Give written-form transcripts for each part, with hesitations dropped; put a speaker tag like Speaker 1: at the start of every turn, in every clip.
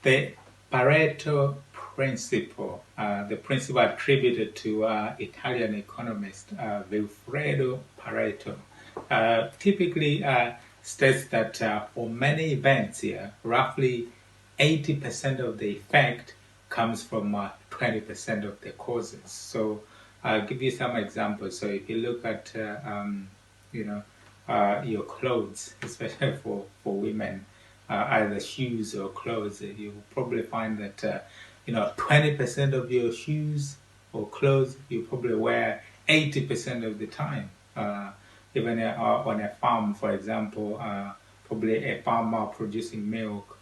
Speaker 1: The Pareto Principle, the principle attributed to Italian economist Vilfredo Pareto, typically states that for many events here, roughly 80% of the effect comes from 20% of the causes. So I'll give you some examples. So if you look at, your clothes, especially for women, either shoes or clothes, you will probably find that 20% of your shoes or clothes you probably wear 80% of the time. Even on a farm, for example, probably a farmer producing milk,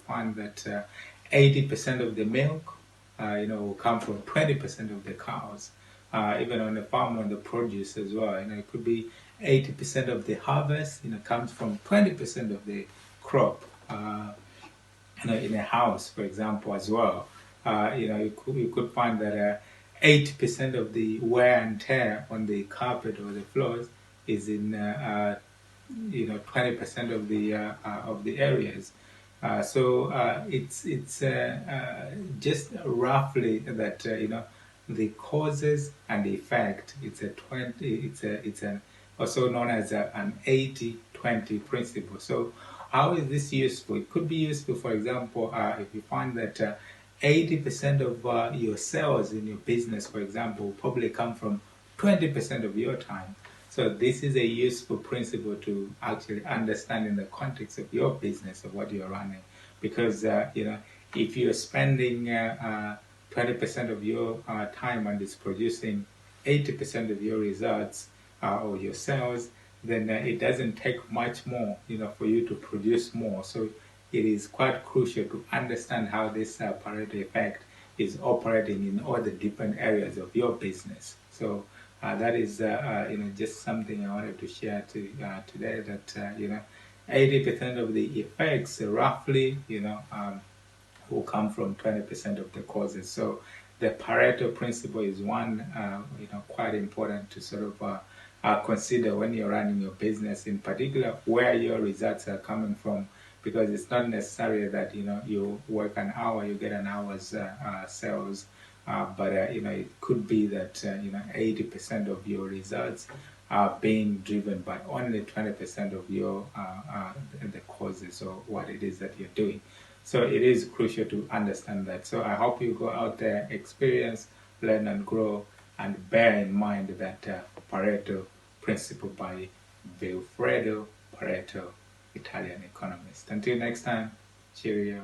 Speaker 1: find that 80% of the milk, will come from 20% of the cows. Even on a farm, on the produce as well, it could be 80% of the harvest, comes from 20% of the crop. In a house, for example, as well, you could find that 80% of the wear and tear on the carpet or the floors is in 20% of the areas. It's just roughly that the causes and the effect. It's a 20. It's an also known as an 80-20 principle. So how is this useful? It could be useful, for example, if you find that 80% of your sales in your business, for example, will probably come from 20% of your time. So this is a useful principle to actually understand in the context of your business, of what you're running. Because, if you're spending 20% of your time and it's producing 80% of your results or your sales, then it doesn't take much more, for you to produce more. So it is quite crucial to understand how this Pareto effect is operating in all the different areas of your business. So that is, just something I wanted to share today. That 80% of the effects, roughly, will come from 20% of the causes. So the Pareto principle is one, quite important to sort of consider when you're running your business, in particular where your results are coming from, because it's not necessarily that you work an hour, you get an hour's sales, but it could be that 80% of your results are being driven by only 20% of your the causes or what it is that you're doing. So it is crucial to understand that. So I hope you go out there, experience, learn and grow, and bear in mind that Pareto Principle by Vilfredo Pareto, Italian economist. Until next time, cheerio.